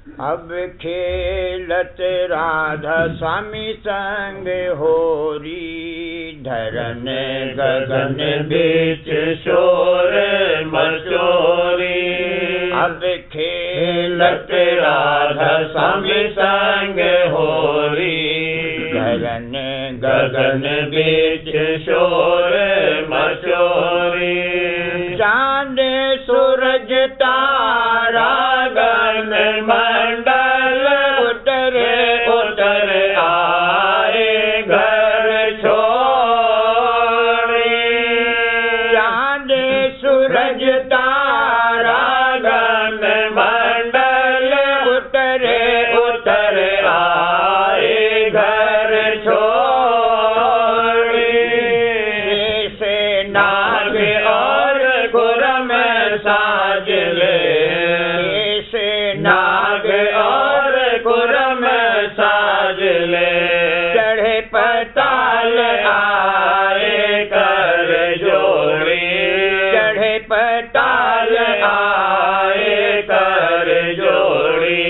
अब खेलत राधा स्वामी संग होरी, धरन गगन बीच शोर मचोरी। अब खेलत राधा स्वामी संग होरी, धरन गगन बीच शोर मचोरी। चांद सूरज तारा गण मंडल, उतरे उतर आए घर छोड़ी। चांद सूरज तारा गण मंडल, उतरे उतर आए घर छोड़ी। से नाग और खुरम साज ले, नाग और खुरम साज ले। चढ़े पताल आए कर जोड़ी, चढ़े पताल आए कर जोड़ी।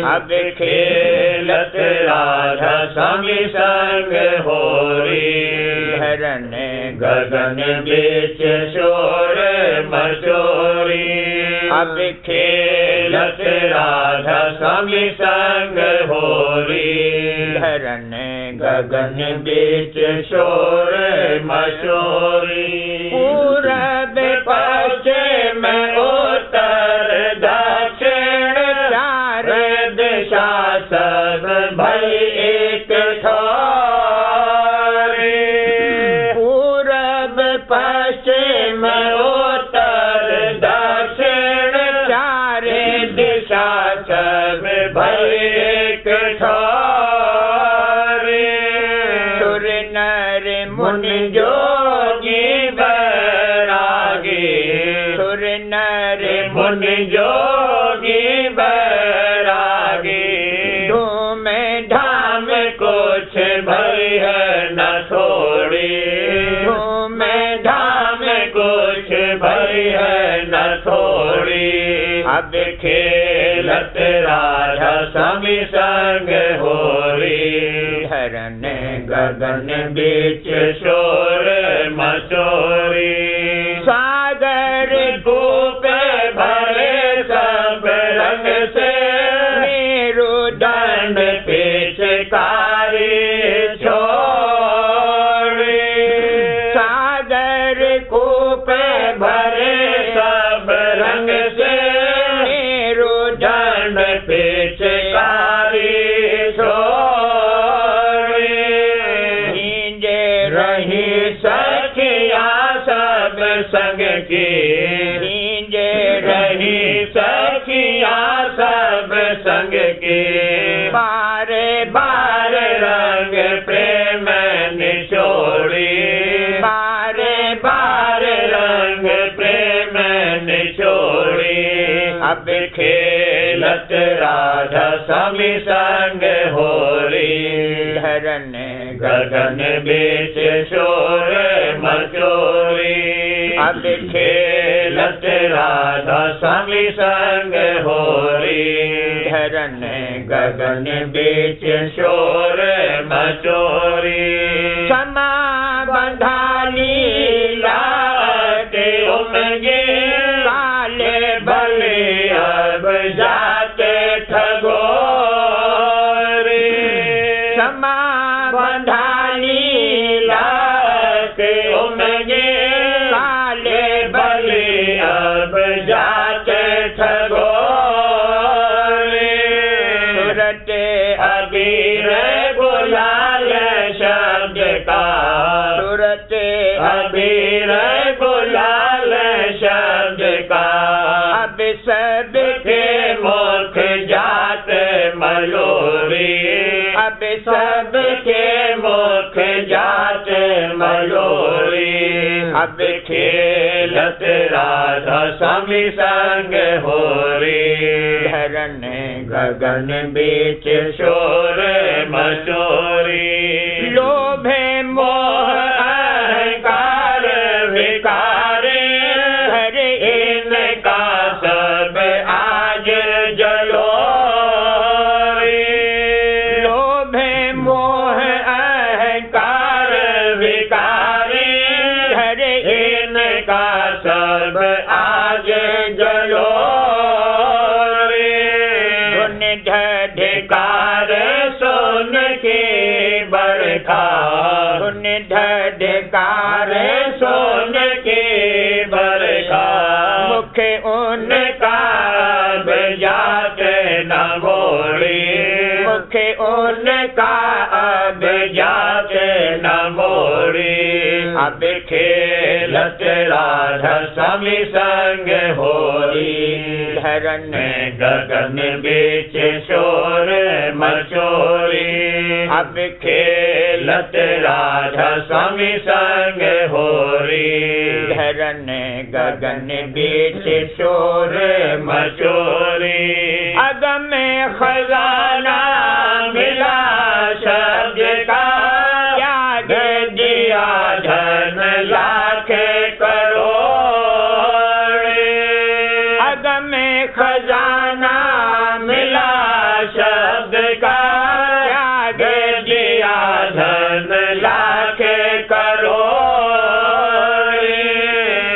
अब खेलत राधा स्वामी संग होरी, धरन गगन बीच शोर मचोरी। अब खेलत राधा स्वामी संग होरी, धरन गगन बीच शोर मचोरी। पूरब पश्चिम उत्तर दक्षिण, चार दिशा सब भई एक ठोरी। पूरब पश्चिम उत्तर दक्षिण, चार दिशा सब भई एक ठोरी। सुर नर मुनि जोगी बैरागी, सुर नर मुनि जोगी बैरागी। धूम धाम कुछ भई है न थोड़ी, धूम धाम कुछ भई है न थोड़ी। अब खेलत राधा स्वामी संग होरी, धरन गगन बीच शोर मचोरी। सागर कूप भरे सब रंग से, मेरुदंड पिचकारी छोड़ी। सागर कूप भरे सब रंग से, मेरुदंड पिचकारी छोड़ी। भींजे रही सखिया सब संग की, भींजे रही सखिया सब संग की। बारे बारे रंग प्रेम निचोड़ी, बारे बारे रंग प्रेम निचोड़ी। अब खेलत राधा स्वामी संग होरी, धरन गगन बीच शोर मचोरी। अब खेलत राधा स्वामी संग होरी, धरन गगन बीच शोर मचोरी। समा बंधा लीला के उमगे, काले बले अब जाते ठगोरी। समा बंधा लीला के उमगे, काले बले अब जाते ठगोरी। सुरते अबीर गुलाल शब्द का, सुरते अबीर गुलाल शब्द का। अब सबके मुख जात मलोरी, अब सबके मुख जात मलोरी। अब खेलत राधा स्वामी संग होरी, धरन गगन बीच शोर मचोरी। लोभे मोह अहंकार विकारे, हर इनका सब आज जलोरी। धधकार सोन की बरखा, सुन धधकार सोन की बरखा, मुख उनका अब जाके न मोड़ी, मुख उनका अब जाके न मोड़ी। अब खेलत राधा स्वामी संग होरी, धरन गगन बीच शोर मचोरी। अब खेलत राधा स्वामी संग होरी, धरन गगन बीच शोर मचोरी। अगम खजाना मिला शब्द का, त्याग दिया धन लाख करोड़। अगम खजाना मिला शब्द का, त्याग दिया धन लाख करोड़।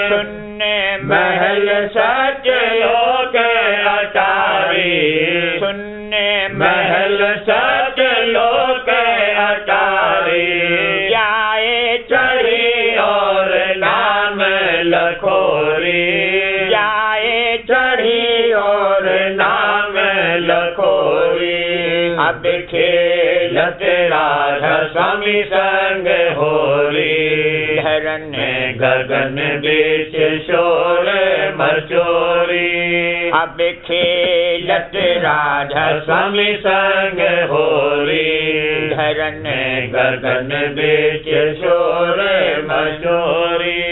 सुनने महल सच लोग अटारी, सुनने महल सच लोग अटारी। जाए चढ़ी और नाम लखोरी, जाए चढ़ी और नाम लखोरी। अब खेलत राधा स्वामी संग होरी, धरन गगन बीच शोर मचोरी। अब खेलत राधा स्वामी संग होरी, धरन गगन बीच शोर मचोरी।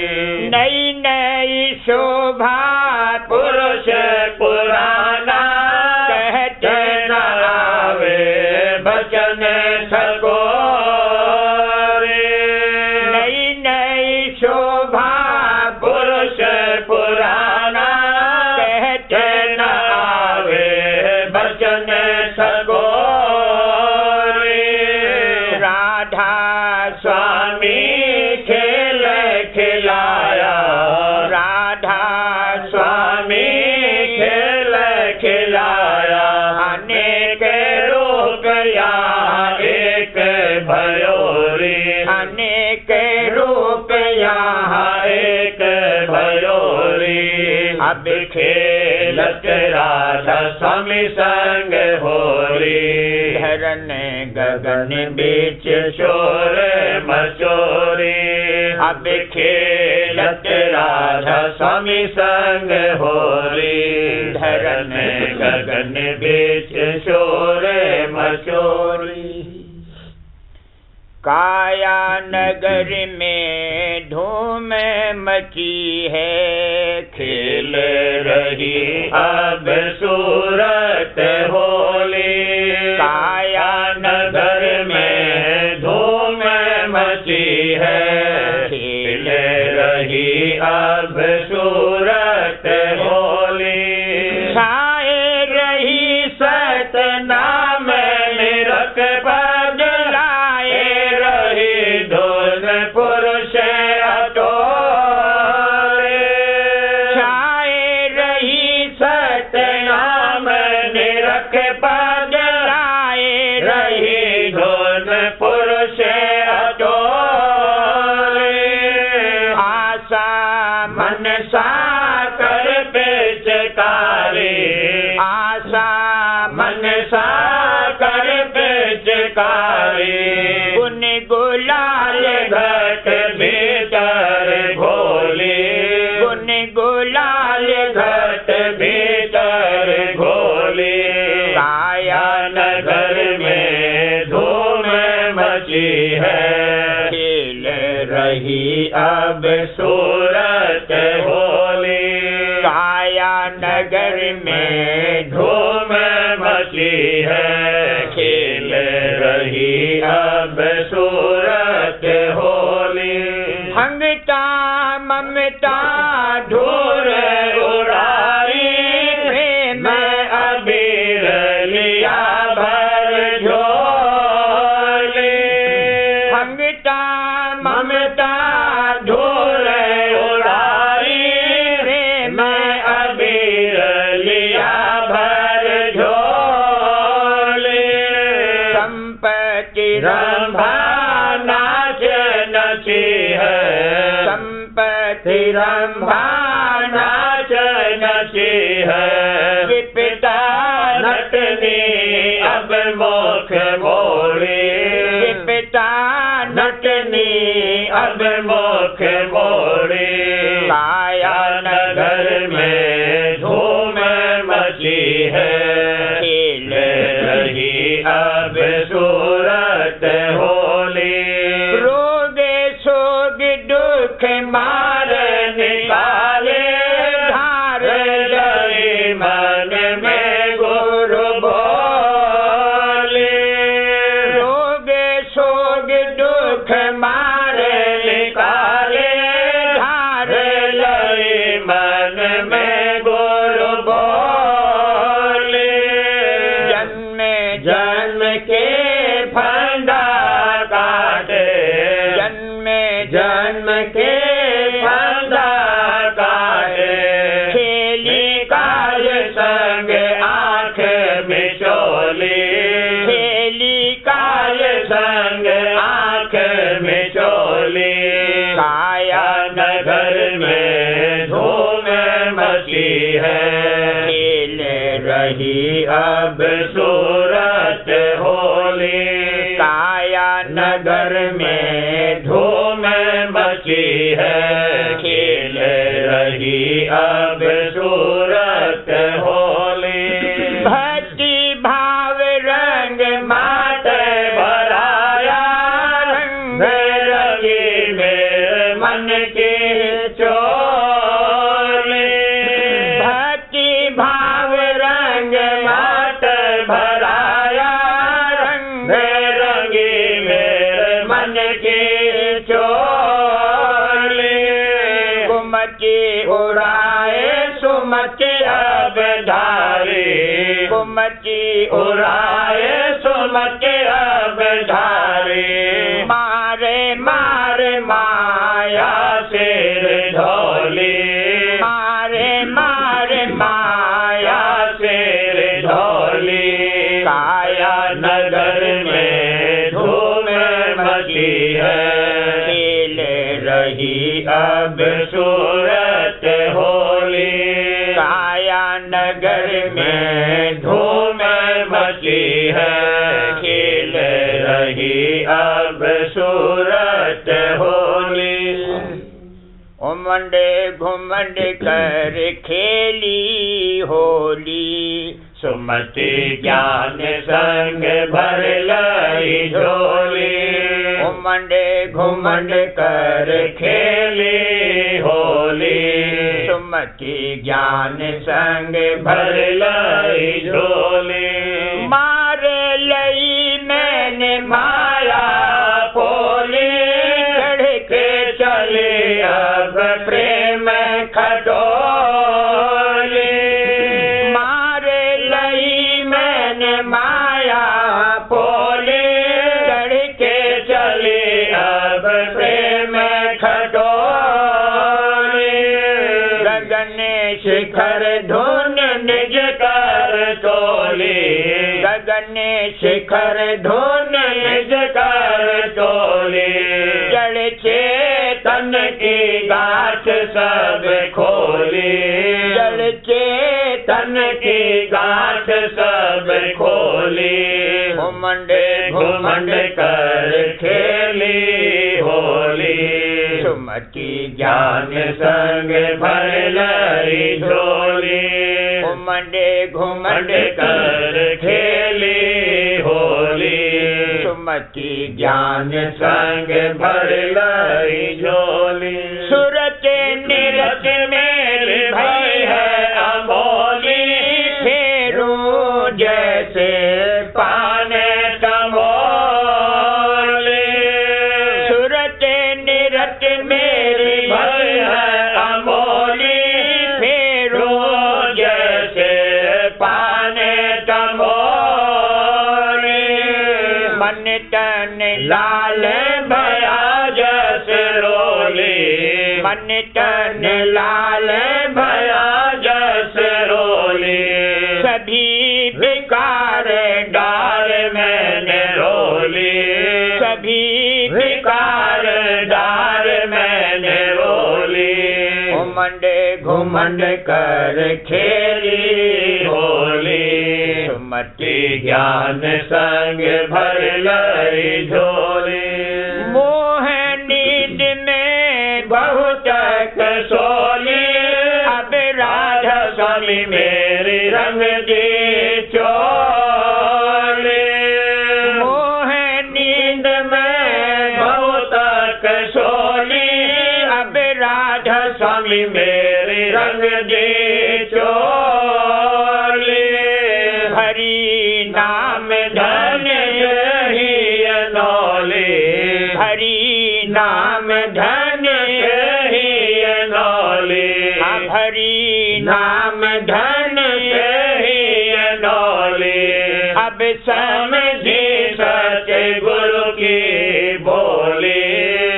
नई नई शोभा पुरुष पुराना, कहते न आवे बचन ठगोरे। नई नई शोभा पुरुष पुराना, कहते न आवे बचन ठगोरे। राधा स्वामी खेल खिलाया, राधा स्वामी खेल खिलाया। अनेक रूप यहाँ एक भयोरी, अनेक रूप यहाँ एक भयोरी। अब खेलत राधा स्वामी संग होरी, धरन गगन बीच शोर मचोरी। अब खेलत राधा स्वामी संग होरी, धरन गगन बीच शोर मचोरी। काया नगर में धूम मची है, खेल रही अब सूरत होली। काया नगर में धूम मची है, खेल रही अब सूरत होली। छाए रही सतनाम निरख पद, लाए रही धुन पुरुष अटोरे। छाए रही सतनाम निरख पद, लाए रही धुन पुरुष अटोरे। आशा मनसा कर पेचकारी, आशा मनसा कर पेचकारी। गुन गुलाल घट भीतर घोली, गुन गुलाल घट भीतर घोली। काया नगर में धूम मची है, खेल रही अब सूरत होली। काया नगर में धूम मची है, खेल रही अब सूरत होली। भंगता ममता धूर उड़ाई, प्रेम अबीर लिया भर झोली। भंगता ममता धूर उड़ाई, प्रेम अबीर लिया भर झोली। रंभा नाच नची है, संपत्ति रंभा नाच नची है। विपदा नटनी अब मुख मोड़ी, विपदा नटनी अब मुख मोड़ी। काया नगर में धूम मची है, खेल रही अब सूरत होली। रोग सोग दुख मार निकाले, धार लई मन में गुरु बोले। रोग सोग दुख मार निकाले, धार लई मन में गुरु बोले। जन्म जन्म के फंदा काटे, जन्म जन्म के फंदा काटे। खेली काज संग आँख मिचोली, खेली काज संग आँख मिचोली। काया नगर में धूम मची है, खेल रही अब सूरत होली। काया नगर में धूम मची है, खेल रही अब सूरत होली। भक्ति भाव रंग माट भराया, रंग रंगी मेरे मन की चोली। भक्ति भाव रंग माट भराया, रंग रंगी मेरे मन की चोली। कुमति उड़ाए सुमति अब धारी, कुमति उड़ाए सुमति अब धारी। मारे मारे माया सिर ढोली, मारे मारे माया सिर ढोली। काया नगर में धूम मची है, खेल रही अब सूरत होली। काया नगर में धूम मची है, खेल रही अब सूरत होली। उमंड घुमंड कर खेली होली, सुमति ज्ञान संग भर लई झोली। उमंड घुमंड कर खेली होली, सुमति ज्ञान संग भर लई झोली। मार लई मैंने माया पोली, चढ़ के चले अब प्रेम खटोली। मार लई मैंने माया पोली, चढ़ के चले अब प्रेम खटोली। गगन शिखर धुन निज कर तोली, गगन शिखर धुन निज कर तोली। जड़ चेतन की गाठ सब खोली, जड़ चेतन की गाठ सब खोली। घुमंड घुमंड कर खेली होली, सुमति ज्ञान संग भर लई झोली। घुमंड घुमंड कर खेली होली, सुमति ज्ञान संग भर लई झोली। सुरत निरत मेरी भई है अमोली, फेरू जैसे पाने तमोली। सुरत निरत मेरी भई है अमोली, फेरू जैसे पाने तमोली। मन तन लाल भया जैसे रोली, मन तन लाल भया जैसे रोली। सभी विकार डार मैंने रोली, घुमंड कर खेली होली। सुमति ज्ञान संग भर लई झोली। मोह नींद में बहुत सोली। अब राधा स्वामी मेरी रंग दी चोली। मोह नींद में बहुत सोली। अब राधा स्वामी मेरी रंग दी चोली। हरि नाम धन ही अनोली। हरि नाम धन ही अनोली। हरि नाम धन ही अनोली। अब समझी सत्य गुरु की बोली।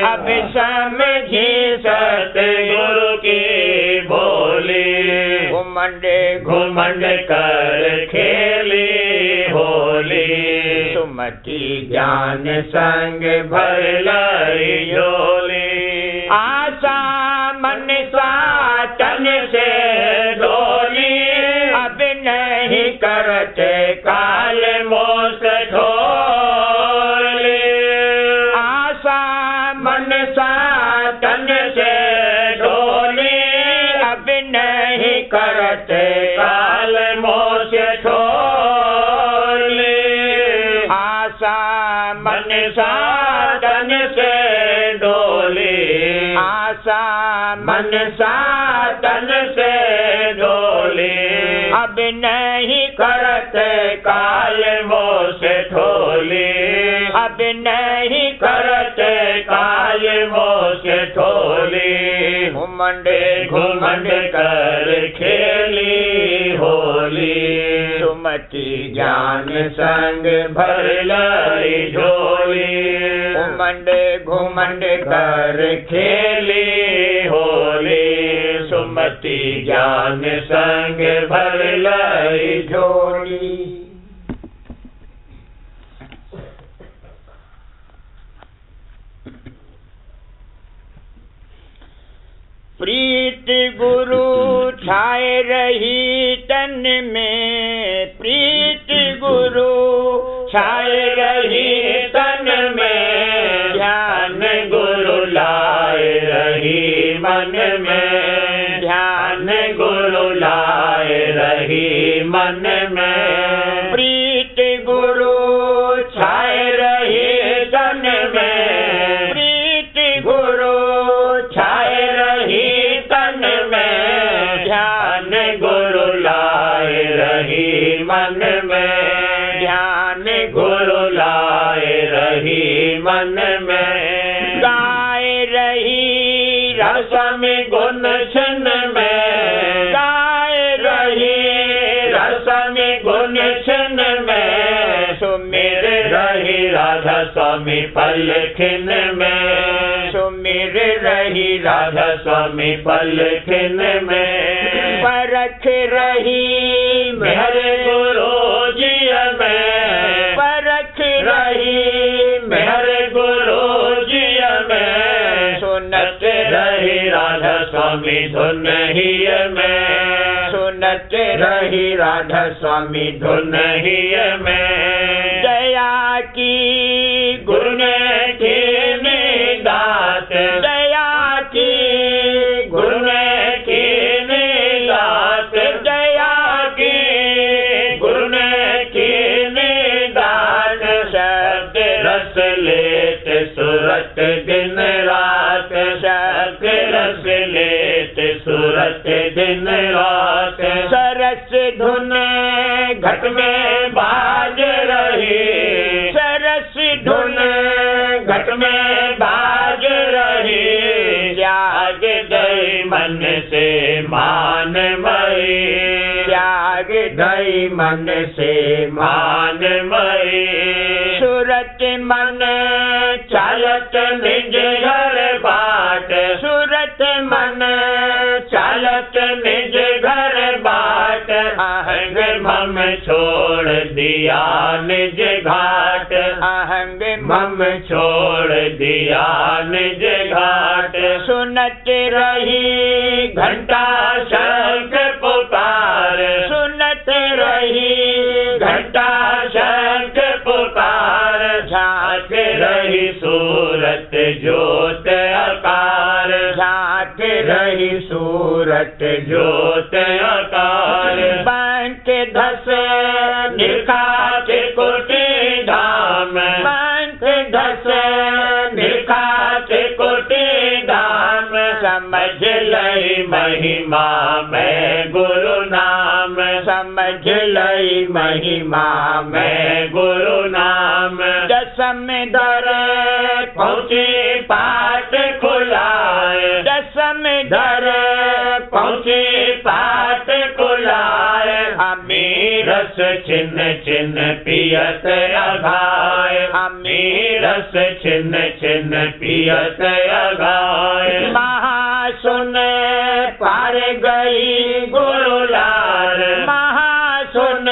अब समझी सत्य गुरु की बोली। घुमंड कर खेली होली। सुमति ज्ञान संग भर लई झोली। आशा मन सा तन से डोली। अब नहीं करते काल मोस ढोली। आशा मन सा तन से डोली। अब नहीं करते काल मोस ढोली। आशा मन सा तन से डोली। आशा मन सा तन से डोली। अब नहीं करते काल मोस ढोली। अब नहीं करते काल मोस ढोली। घुमंड कर खेली होली। सुमति ज्ञान संग भर लई झोली। घुमंड कर खेली होली। सुमति ज्ञान संग भर लई झोली। प्रीत गुरु छाए रही तन में। प्रीत गुरु छाए रही तन में। ध्यान गुरु लाए रही मन में। ध्यान गुरु लाए रही मन में। प्रीत गुरु छाए रही तन में। प्रीत गुरु छाए रही तन में। ध्यान गुरु लाए रही मन में। ध्यान गुरु लाए रही मन में। गाए रही रसम गुण छन में। गाए रही रसम गुण छन में। सुमिर रही राधा स्वामी पलखिन में। सुमिर रही राधा स्वामी पलखिन में। परख रही मेरे गुरु जी में। परख रही मेरे गुरु जी में। सुनत रही राधा स्वामी धुन ही में। सुनत रही राधा स्वामी धुन ही में। दया की गुरु ने की दात। दया की गुरु ने की दात। दया की गुरु ने की दात। शब्द रस लेत सुरत दिन रात। शब्द रस लेत सुरत दिन रात। सरस धुन घट में बाज रही। सरस धुन घट में बाज रही। त्याग दई मन से मान मई। त्याग दई मन से मान मई। सुरत मन चालत निज घर बाट। सुरत मन चालत निज घर बाट। अहंग मम छोड़ छोड़ दिया निज घाट, अहंग मम छोड़ दिया निज घाट। सुनत रही घंटा शंख पुकार, सुनत रही घंटा शंख पुकार। झांक रही सूरत ज्योत आकार, झांक रही सूरत ज्योत आकार। पंच धस निखात कोटि धाम, पंच धस निखात कोटि धाम। समझ लई महिमा मैं गुरु नाम, समझ लई महिमा मैं गुरु नाम। दसम दर पहुँचे पाठ खुलाए, दसम दर पहुँचे पाठ खुलाए। अमी रस छिन्न छिन्न पियत अघाय, अमी रस छिन्न छिन्न पियत अघाय। महासुन पार गई गुरु लाल, महासुन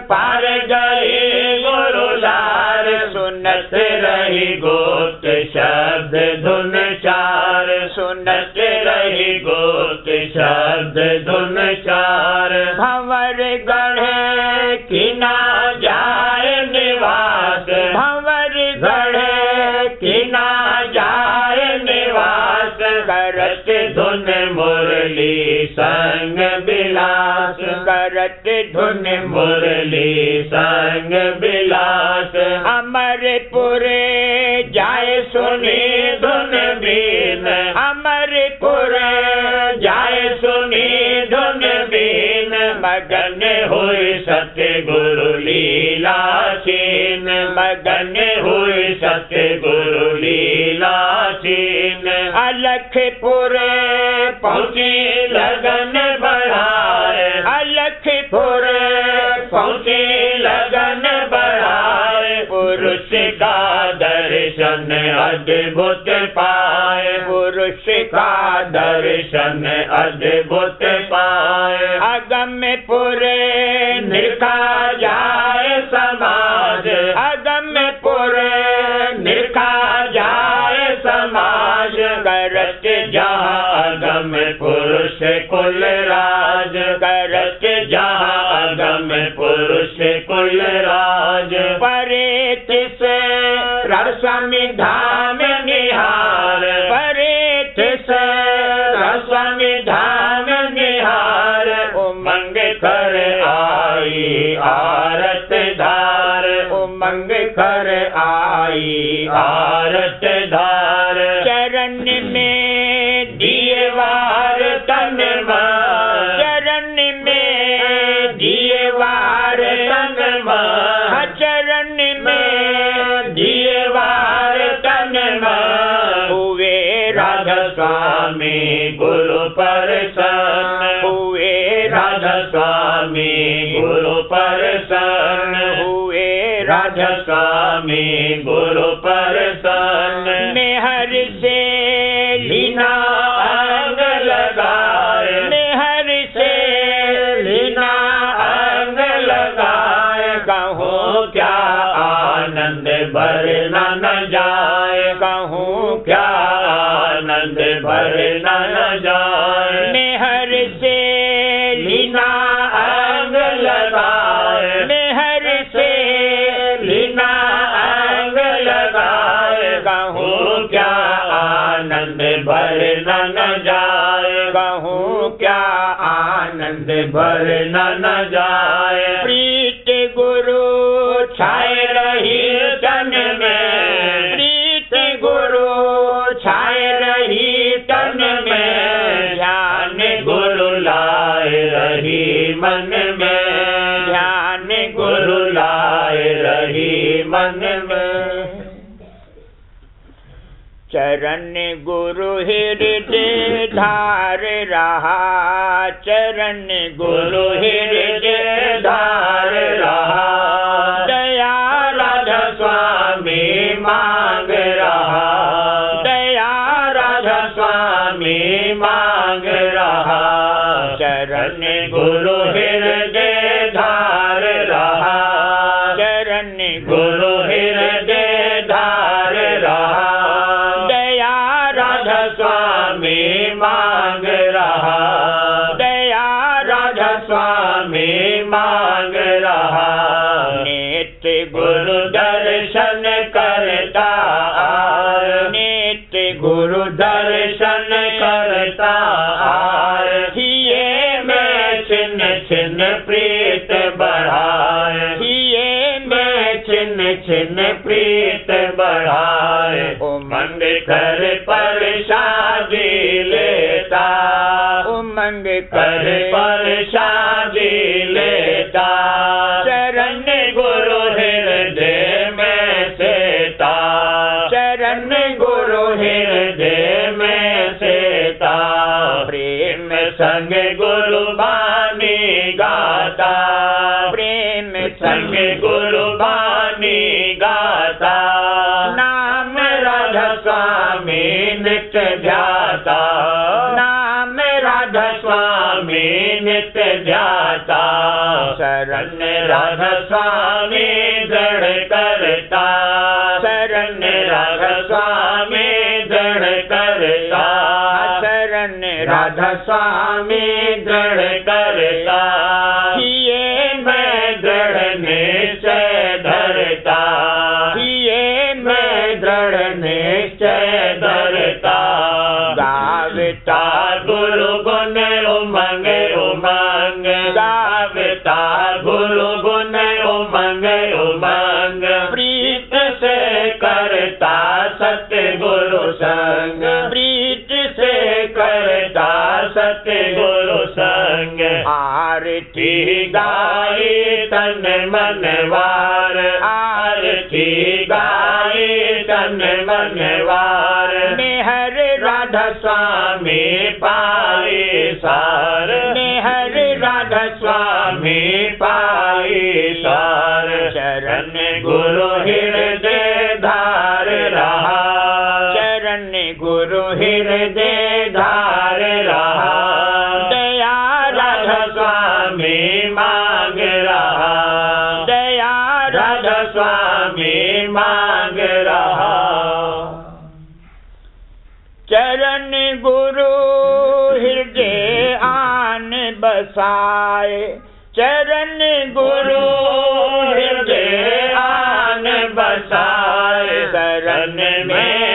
पार गई गुरु लाल। सुनत रही गोप्त शब्द धुन चार, सुनत रही गोप्त शब्द धुन चार। भंवर गढ़े कि ना जाए निवास, भंवर गढ़े कि ना जाए निवास। करत धुन मुरली संग बिलास, करत धुन मुरली संग बिलास। अमरपुरे जाए सुनी धुन बीन, अमरपुरे जाए सुनी धुन बीन। मगन हुई सतगुरु लीला छीन, मगन हुई सतगुरु लीला छीन। अलखपुरे पहुँची लगन बढ़ाए, अलखपुरे पहुँची लगन बढ़ाए। पुरुष का दर्शन अद्भुत पाए, पुरुष का दर्शन अद्भुत पाए। अगमपुरे निरखा जाए समाज, अगमपुरे निरखा जाए समाज। करत जहाँ अगम पुरुष कुल राज, करत जहाँ अगम पुरुष कुल राज। परेत से रसमि धाम निहार, परेत से रसमि धाम निहार। उमंग कर आई आरत धार, उमंग कर आई आरत धार। चरण में दिए वार तन मान, चरण में दिए वार तन मान। चरण में दिए वार तन मान। हुए राधा स्वामी गुरु प्रसन्न, हुए राधा स्वामी गुरु प्रसन्न, हुए राधा स्वामी गुरु प्रसन्न। मेहर से लीना अंग लगाए, मेहर से लीना अंग लगाए। कहूँ क्या आनंद भरना न जाए, कहूँ क्या आनंद भरना न जाए। मेहर से लीना अंग लगाए, मेहर से लीना अंग लगाए। कहूँ क्या आनंद भरना न जाए, कहूँ क्या आनंद भरना न जाए। प्रीत गुरु छाए रही तन में, प्रीत गुरु छाए रही तन में। ध्यान गुरु लाए रही मन में, ध्यान गुरु लाए रही मन में। चरण गुरु हृदय धार रहा, चरण गुरु हृदय धार रहा। दया राधा स्वामी मांग रहा, दया राधा स्वामी मांग रहा। चरण गुरु हृदय धार रहा, गुरु हृदय धार रहा। दया राधा स्वामी मांग रहा। दया राधा स्वामी मांग रहा। नित्य गुरु दर्शन करता आए। नित्य गुरु दर्शन करता आए। हिये मैं छिन्न छिन्न प्रीत बढ़ाए। हिये मैं छिन्न छिन्न प्रीत बढ़ाए। उमंग कर परसादी लेता। उमंग कर परसादी लेता। चरण गुरु हृदय में सेता। चरण गुरु हृदय में सेता। प्रेम संग गुरु बानी गाता। प्रेम संग गुरु बानी गाता। नाम राधा स्वामी नित्य ध्याता। नाम राधा स्वामी नित्य ध्याता। शरण राधा स्वामी दृढ़ करता। शरण राधा स्वामी दृढ़ करता। शरण राधा स्वामी दृढ़ करता। हिये मैं दृढ़ निश्चय धरता। हिये मैं दृढ़ निश्चय धरता। गावता गुरु गुण उमंग उमंग। गावता गुरु गुण उमंग उमंग। प्रीत से करता सत्य गुरु संग। प्रीत से करता सत्य गुरु संग। आरती गाई तन मन वार। आरती गाई तन मन वार। मेहर राधा स्वामी पाई सार। मेहर राधा स्वामी पाई सार। चरण गुरु हृदय धार रहा। चरण गुरु हृदय धार रहा। दया राधा स्वामी मांग रहा। दया राधा स्वामी मांग रहा। चरण गुरु हृदय आन बसाए। चरण गुरु हृदय आन बसाए। शरण में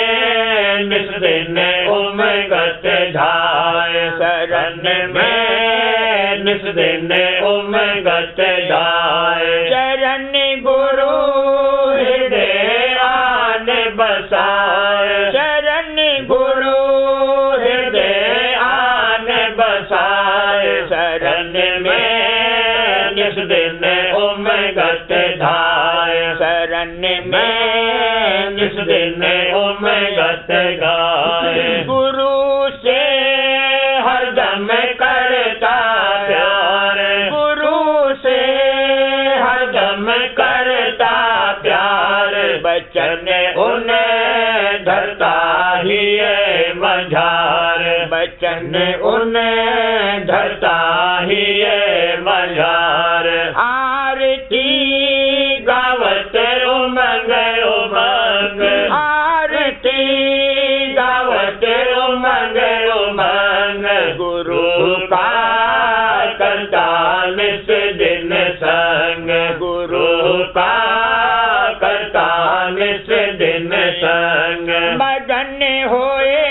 निस दिन उमगत धाय। शरण में निस दिन उमगत धाय। चरण गुरु हृदय आन बसाए। चरण गुरु हृदय आन बसाए। शरण में निस दिन उमगत धाय। शरण में निस दिन उमगत गाय। गुरु से हरदम करता प्यार। गुरु से हरदम करता प्यार। बचन उन्हें धरता ही है मझार। बचन उन्हें धरता ही है मझार। आरती गावत उमंग उमंग। आरती गावत उमंग उमंग। गुरु का करता निस दिन संग। गुरु का करता निस दिन संग। मगन होए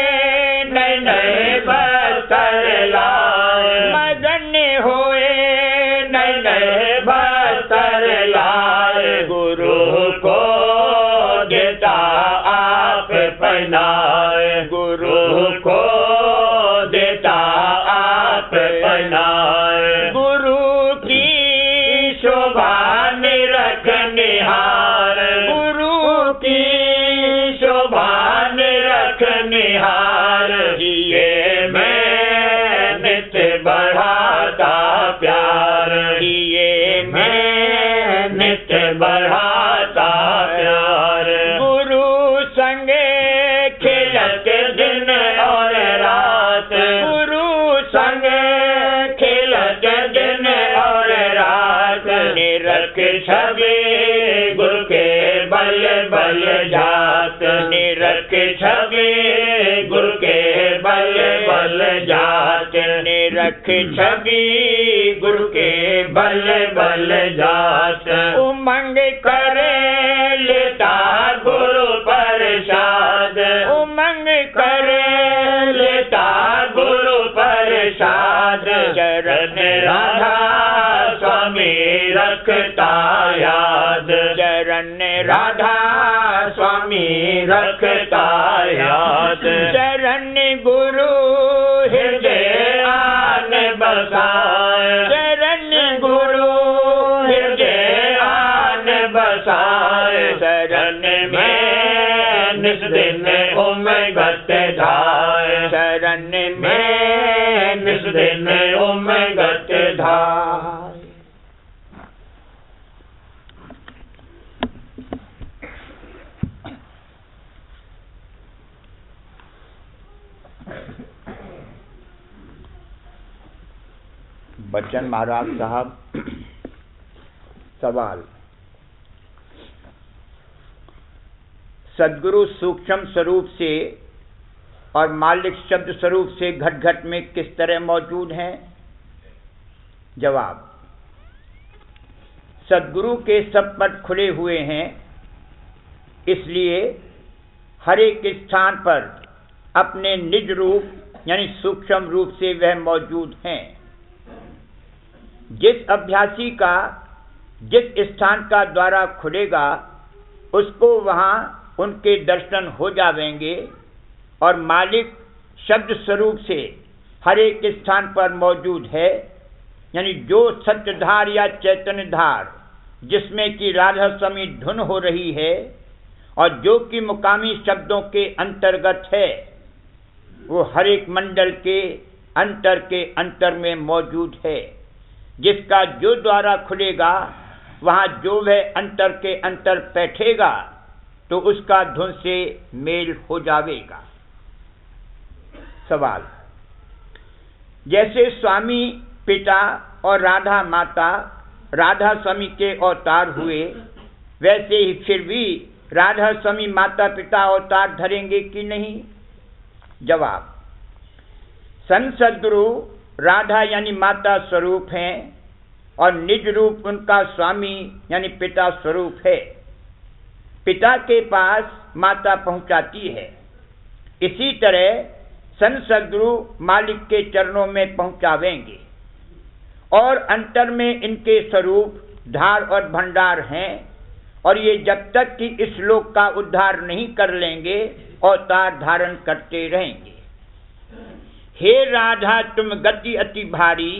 नए नए बस्तर लाए। मगन होए नए नए बस्तर लाए। गुरु को देता आप पहनाए। गुरु को देता आप पहनाए। गुरु की शोभा निरख निहार। गुरु की शोभा निरख निहार। ये मैं नित्य बढ़ाता प्यार। ये मैं नित्य बढ़ाता प्यार। गुरु संगे खेलत दिन और रात। गुरु संगे खेलत दिन और रात। निरख छगे गुरु के बल बल जात निरख छगे गुरु के बल बल जात निरख छगी गुरु के बल बल जात उमंग करे लेता गुरु प्रसाद उमंग करे लेता गुरु प्रसाद चरण राधा स्वामी रखता याद चरण राधा स्वामी रखता याद चरण गुरु हृदय आन बसाए चरण गुरु हृदय आन बसाए शरण में निस दिन उमगत धाय शरण में निस दिन उमगत धाय। बच्चन महाराज साहब, सवाल। सद्गुरु सूक्ष्म स्वरूप से और मालिक शब्द स्वरूप से घट घट में किस तरह मौजूद हैं? जवाब। सद्गुरु के सब पट खुले हुए हैं, इसलिए हर एक स्थान पर अपने निज रूप यानी सूक्ष्म रूप से वह मौजूद हैं। जिस अभ्यासी का जिस स्थान का द्वारा खुलेगा उसको वहाँ उनके दर्शन हो जावेंगे और मालिक शब्द स्वरूप से हर एक स्थान पर मौजूद है। यानी जो सत्यधार या चैतन्य धार जिसमें कि राधा स्वामी धुन हो रही है और जो कि मुकामी शब्दों के अंतर्गत है, वो हर एक मंडल के अंतर में मौजूद है। जिसका जो द्वारा खुलेगा वहाँ जो वह अंतर के अंतर बैठेगा तो उसका धुन से मेल हो जाएगा। सवाल। जैसे स्वामी पिता और राधा माता राधा स्वामी के अवतार हुए, वैसे ही फिर भी राधा स्वामी माता पिता अवतार धरेंगे कि नहीं? जवाब। संत सद्गुरु राधा यानी माता स्वरूप हैं और निज रूप उनका स्वामी यानी पिता स्वरूप है। पिता के पास माता पहुंचाती है। इसी तरह संत सद्गुरु मालिक के चरणों में पहुंचावेंगे और अंतर में इनके स्वरूप धार और भंडार हैं और ये जब तक कि इस लोक का उद्धार नहीं कर लेंगे अवतार धारण करते रहेंगे। हे राधा तुम गति अति भारी,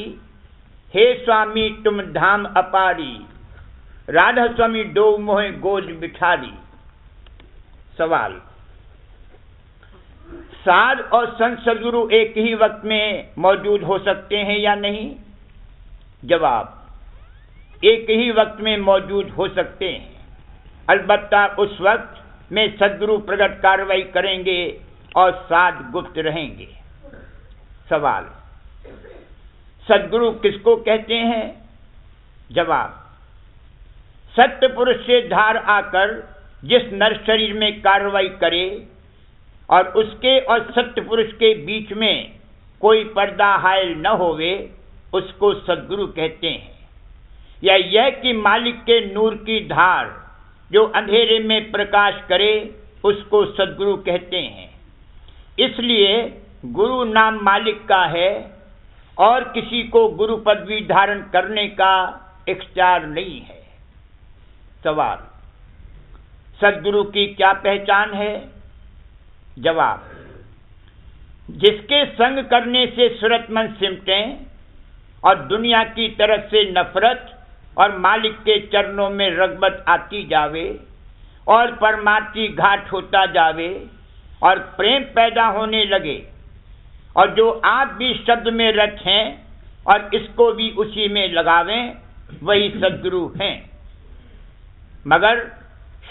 हे स्वामी तुम धाम अपारी, राधा स्वामी दो मोहे गोद बिठारी। सवाल। साध और संत सद्गुरु एक ही वक्त में मौजूद हो सकते हैं या नहीं? जवाब। एक ही वक्त में मौजूद हो सकते हैं, अलबत्ता उस वक्त में सद्गुरु प्रकट कार्रवाई करेंगे और साध गुप्त रहेंगे। सवाल। सद्गुरु किसको कहते हैं? जवाब। सत्य पुरुष से धार आकर जिस नर शरीर में कार्रवाई करे और उसके और सत्य पुरुष के बीच में कोई पर्दा हायल न होवे, उसको सद्गुरु कहते हैं। या यह कि मालिक के नूर की धार जो अंधेरे में प्रकाश करे, उसको सद्गुरु कहते हैं। इसलिए गुरु नाम मालिक का है और किसी को गुरु पदवी धारण करने का इख्तियार नहीं है। सवाल। सद्गुरु की क्या पहचान है? जवाब। जिसके संग करने से सूरत मन सिमटे और दुनिया की तरफ से नफरत और मालिक के चरणों में रग़बत आती जावे और परमार्थी घाट होता जावे और प्रेम पैदा होने लगे और जो आप भी शब्द में रत हैं और इसको भी उसी में लगावें, वही सद्गुरु हैं। मगर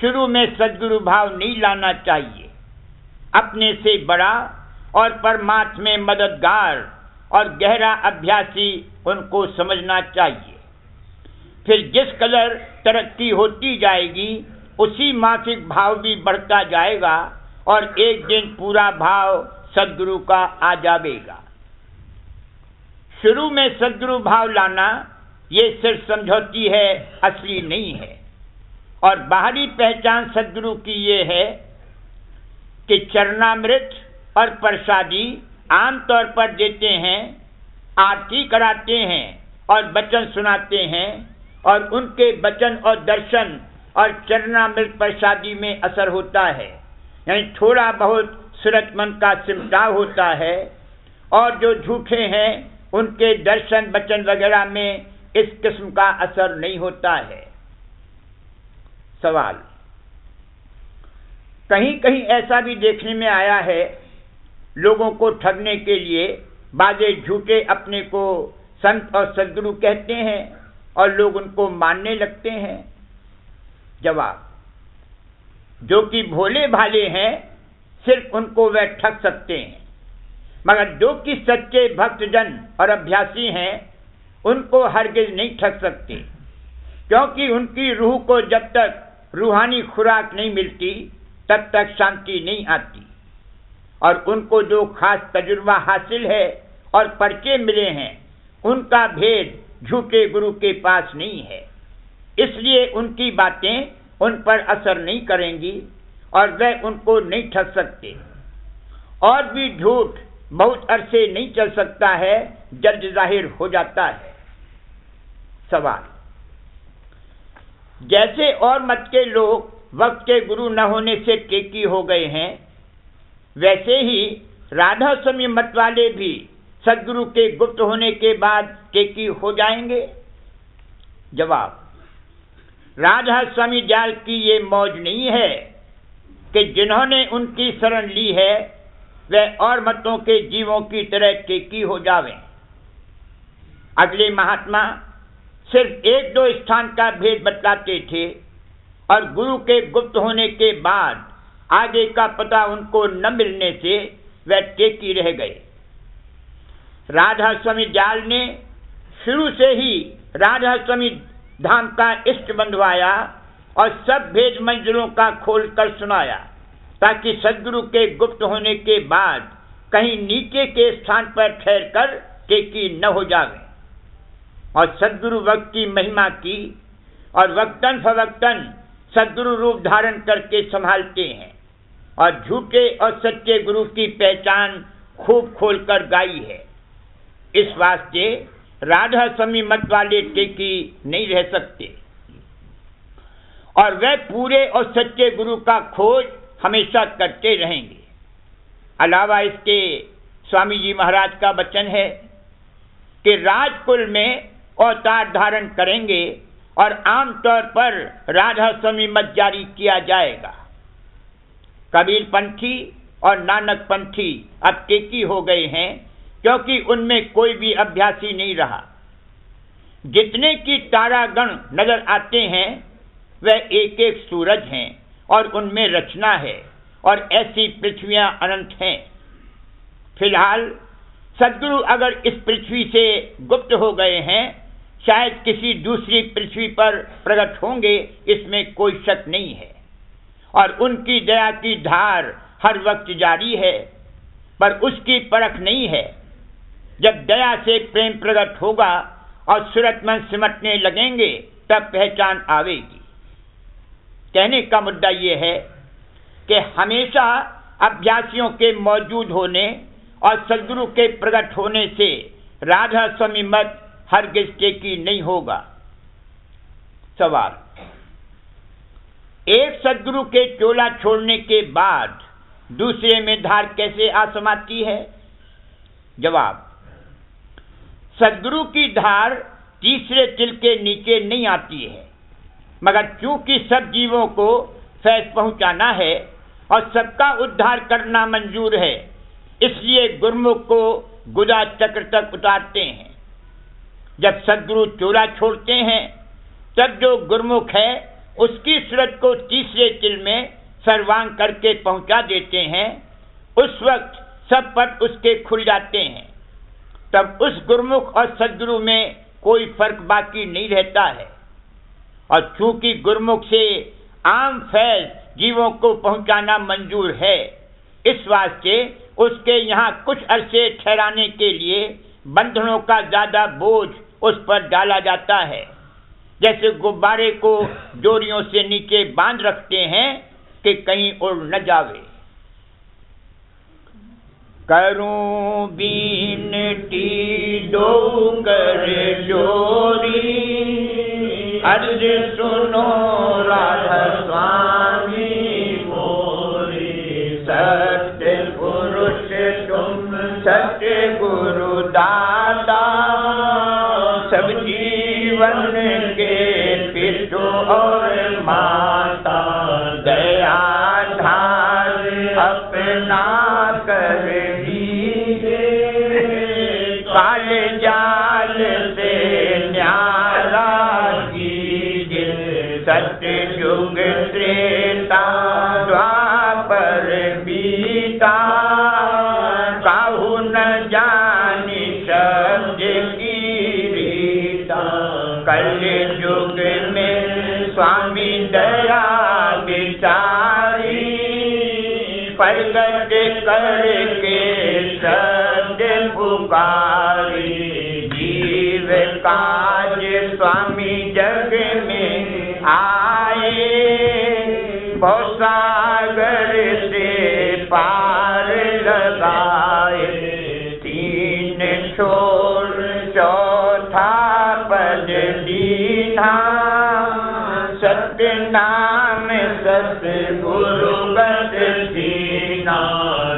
शुरू में सद्गुरु भाव नहीं लाना चाहिए। अपने से बड़ा और परमात्मा में मददगार और गहरा अभ्यासी उनको समझना चाहिए। फिर जिस कदर तरक्की होती जाएगी उसी माफिक भाव भी बढ़ता जाएगा और एक दिन पूरा भाव सद्गुरु का आ जाएगा। शुरू में सद्गुरु भाव लाना ये सिर्फ समझौती है, असली नहीं है। और बाहरी पहचान सद्गुरु की ये है कि चरणामृत और प्रसादी आमतौर पर देते हैं, आरती कराते हैं और वचन सुनाते हैं, और उनके वचन और दर्शन और चरणामृत प्रसादी में असर होता है, यानी थोड़ा बहुत सूरत मन का सिमटाव होता है। और जो झूठे हैं उनके दर्शन वचन वगैरह में इस किस्म का असर नहीं होता है। सवाल, कहीं कहीं ऐसा भी देखने में आया है, लोगों को ठगने के लिए बाजे झूठे अपने को संत और सद्गुरु कहते हैं और लोग उनको मानने लगते हैं। जवाब, जो कि भोले भाले हैं सिर्फ उनको वह ठग सकते हैं, मगर जो कि सच्चे भक्तजन और अभ्यासी हैं उनको हरगिज नहीं ठग सकते, क्योंकि उनकी रूह को जब तक रूहानी खुराक नहीं मिलती तब तक शांति नहीं आती। और उनको जो खास तजुर्बा हासिल है और पर्चे मिले हैं उनका भेद झूठे गुरु के पास नहीं है, इसलिए उनकी बातें उन पर असर नहीं करेंगी और वह उनको नहीं ठग सकते। और भी झूठ बहुत अरसे नहीं चल सकता है, जल्द जाहिर हो जाता है। सवाल, जैसे और मत के लोग वक्त के गुरु न होने से टेकी हो गए हैं, वैसे ही राधा स्वामी मत वाले भी सद्गुरु के गुप्त होने के बाद टेकी हो जाएंगे। जवाब, राधा स्वामी जाल की ये मौज नहीं है कि जिन्होंने उनकी शरण ली है वह और मतों के जीवों की तरह टेकी हो जावें। अगले महात्मा सिर्फ एक दो स्थान का भेद बतलाते थे और गुरु के गुप्त होने के बाद आगे का पता उनको न मिलने से वह टेकी रह गए। राधा स्वामी जाल ने शुरू से ही राधा स्वामी धाम का इष्ट बंधवाया और सब भेद मंजिलों का खोलकर सुनाया, ताकि सद्गुरु के गुप्त होने के बाद कहीं नीचे के स्थान पर ठहरकर टेकी न हो जावे। और सद्गुरु वक्त की महिमा की और वक्तन फवक्तन सद्गुरु रूप धारण करके संभालते हैं और झूठे और सच्चे गुरु की पहचान खूब खोलकर गाई है। इस वास्ते राधा स्वामी मत वाले टेकी नहीं रह सकते और वह पूरे और सच्चे गुरु का खोज हमेशा करते रहेंगे। अलावा इसके स्वामी जी महाराज का वचन है कि राजकुल में अवतार धारण करेंगे और आमतौर पर राधा स्वामी मत जारी किया जाएगा। कबीर पंथी और नानक पंथी अब टेकी हो गए हैं, क्योंकि उनमें कोई भी अभ्यासी नहीं रहा। जितने की तारागण नजर आते हैं वह एक एक सूरज हैं और उनमें रचना है, और ऐसी पृथ्वियां अनंत हैं। फिलहाल सद्गुरु अगर इस पृथ्वी से गुप्त हो गए हैं, शायद किसी दूसरी पृथ्वी पर प्रकट होंगे, इसमें कोई शक नहीं है। और उनकी दया की धार हर वक्त जारी है, पर उसकी परख नहीं है। जब दया से प्रेम प्रकट होगा और सूरत मन सिमटने लगेंगे तब पहचान आवेगी। कहने का मुद्दा यह है कि हमेशा अभ्यासियों के मौजूद होने और सद्गुरु के प्रकट होने से राधा स्वामी मत हरगिज टेकी नहीं होगा। सवाल, एक सद्गुरु के चोला छोड़ने के बाद दूसरे में धार कैसे आ समाती है? जवाब, सद्गुरु की धार तीसरे तिल के नीचे नहीं आती है, मगर चूंकि सब जीवों को फैज पहुंचाना है और सबका उद्धार करना मंजूर है, इसलिए गुरमुख को गुदा चक्र तक उतारते हैं। जब सद्गुरु चोला छोड़ते हैं तब जो गुरमुख है उसकी सूरत को तीसरे तिल में सर्वांग करके पहुंचा देते हैं। उस वक्त सब पट उसके खुल जाते हैं। तब उस गुरमुख और सद्गुरु में कोई फर्क बाकी नहीं रहता है। और चूंकि गुरुमुख से आम फैज जीवों को पहुंचाना मंजूर है, इस वास्ते उसके यहाँ कुछ अरसे ठहराने के लिए बंधनों का ज्यादा बोझ उस पर डाला जाता है। जैसे गुब्बारे को डोरियों से नीचे बांध रखते हैं कि कहीं उड़ न जावे। करूं बीनती दो कर जोरी, अर्ज सुनो राधा स्वामी मोरी। सत्य पुरुष तुम सत्य गुरु दाता, सब जीवन के पितु और माता। दया धार अपना कर काल जाल से न्यारा कीजिए। सत्य युग त्रेता द्वापर बीता, काहू न जानी शब्द की रीता। कल युग में स्वामी दया विचारी, प्रगट करके शब्द पुकारी। जीव काज स्वामी जग में आए, भवसागर से पार लगाए। तीन छोर चौथा पद दीना, सत्य नाम सतगुरु बद दीना।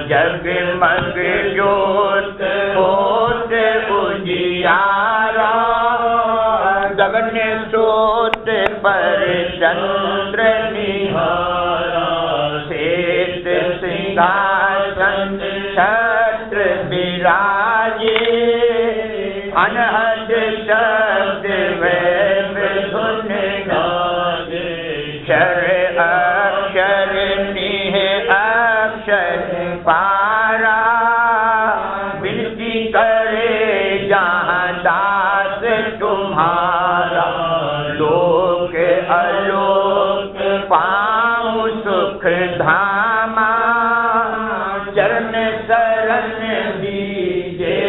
जगमग ज्योत होत उजियारा, गगन सोत पर चंद्र निहारा। श्वेत सिंहासन छत्र विराजे, अनहद शब्द वैभ धुन गाजे। क्षर अक्षर निह अक्षर पारा, विनती करे जहाँ दास तुम्हारा। लोक अलोक पाऊँ सुख धामा, चरण शरण दीजे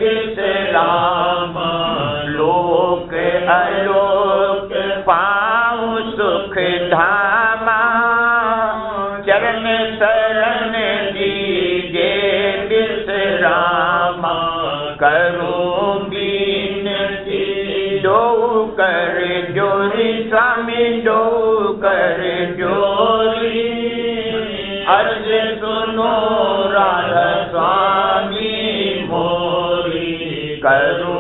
विश्रामा। लोक अलोक पाऊँ सुख धामा, चरण शरण दीजे विश्रामा। करूं बीनती दो कर जोरी, स्वामी दो कर जोरी। अर्ज सुनो राधा स्वामी मोरी। करूं